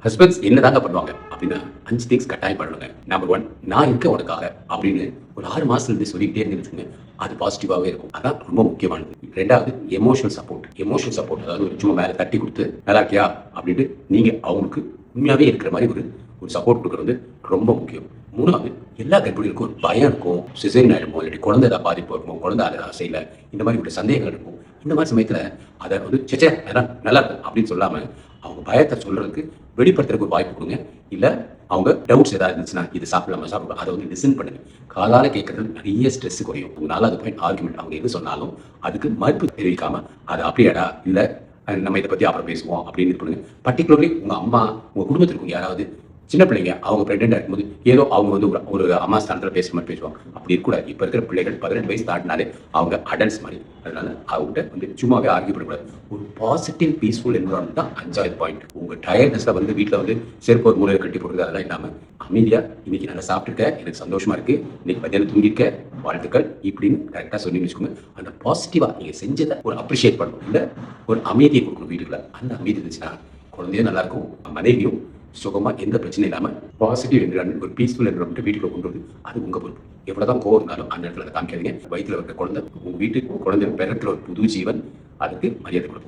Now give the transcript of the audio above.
Husbands என்னதாங்க பண்ணுவாங்க அப்படின்னா 5 things கட்டாயம் பண்ணணுங்க. நம்பர் 1, நான் இருக்கேன் உனக்காக அப்படின்னு ஒரு 6 மாசத்துல இருந்து சொல்லிக்கிட்டே இருந்துச்சுங்க. அது பாசிட்டிவாவே இருக்கும். அதான் ரொம்ப முக்கியமானது. 2வது எமோஷனல் சப்போர்ட். எமோஷனல் சப்போர்ட் அதாவது ஒரு சும்மா மேல தட்டி குடுத்து, "நல்லா இருக்கியா?" அப்படின்ட்டு நீங்க அவங்களுக்கு உண்மையாவே இருக்கிற மாரி ஒரு ஒரு சப்போர்ட் குடுக்குறது வந்து ரொம்ப முக்கியம். 3வது எல்லா கர்ப்பிணிகளுக்கும் ஒரு பயம் இருக்கும். சிசேரியன் ஆயிடுமோ, இல்லாட்டி குழந்தை ஏதாவது பாதிப்பு இருக்குமோ, குழந்தை அசையல, இந்த மாரி ஒரு சந்தேகங்கள் இருக்கும். இந்த மாரி சமயத்துல அத வந்து "ச்சே அதெல்லாம் நல்லா இருக்கும்" அப்படின்னு சொல்லாம, அவங்க பயத்த சொல்றதுக்கு வெளிப்படுத்துறதுக்கு ஒரு வாய்ப்பு குடுங்க. இல்ல அவங்க டவுட்ஸ் ஏதாவது இருந்துச்சுன்னா, இது சாப்பிடலாமா? சாப்பிடலாம். அத வந்து லிசன் பண்ணுங்க. காதால கேட்கறது நெறைய ஸ்ட்ரெஸ் குறையும். உங்க 4வது பாயிண்ட் ஆர்குமென்ட். அவங்க எது சொன்னாலும் அதுக்கு மறுப்பு தெரிவிக்காம, "அது அப்படியாடா? இல்ல நம்ம இத பத்தி அப்புறம் பேசுவோம்" அப்படின்னு இது பண்ணுங்க. பர்ட்டிகுலர்லி உங்க அம்மா, உங்க குடும்பத்துல இருக்கவங்க யாராவது சின்ன பிள்ளைங்க அவங்க பிரெக்னென்ட்டா இருக்கும்போது, ஏதோ அவங்க வந்து ஒரு ஒரு அம்மா ஸ்தானத்துல பேசுற மாரி பேசுவாங்க. அப்படி இருக்கக்கூடாது. இப்ப இருக்கிற பிள்ளைகள் 18 வயசு தாண்டினாலே அவங்க அடல்ட்ஸ் மாரி. அதனால அவங்ககிட்ட வந்து சும்மாவே ஆர்கியூ பண்ணக்கூடாது. ஒரு பாசிட்டிவ் பீஸ்ஃபுல் என்விரான்மென்ட் தான் 5வது பாயிண்ட். உங்க டயர்ட்னஸ்ல வந்து வீட்ல வந்து செருப்பு ஒரு மூலையில கட்டி போடுறது அதெல்லாம் இல்லாம, அமைதியா "இன்னைக்கு நல்லா சாப்பிட்டுருக்க, எனக்கு சந்தோஷமா இருக்கு. இன்னைக்கு மத்தியானம் தூங்கியிருக்க, வாழ்த்துக்கள்" இப்படின்னு கரெக்ட்டா சொன்னீங்கன்னு வச்சுக்கோங்க. அந்த பாசிட்டிவா நீங்க செஞ்சத ஒரு அப்ரிஷியேட் பண்ணணும். இல்ல ஒரு அமைதிய குடுக்கணும் வீட்டுக்குள்ள. அந்த அமைதி இருந்துச்சுன்னா, குழந்தையும் நல்லாருக்கும், மனைவியும் சுகமா எந்த பிரச்சனையும் இல்லாம பாசிட்டிவ் என்விரான்மென்ட் ஒரு பீஸ்ஃபுல் என்விரான்மென்ட் வீட்டுக்குள்ள கொண்டு வந்து அது உங்க பொறுப்பு. எவ்வளவுதான் கோவம் இருந்தாலும் அந்த இடத்துல அத காமிக்காதீங்க. வயித்துல இருக்க குழந்தை உங்க வீட்டுக்கு குழந்தை பிறக்கிற ஒரு புது ஜீவன். அதுக்கு மரியாதை குடுப்போம்.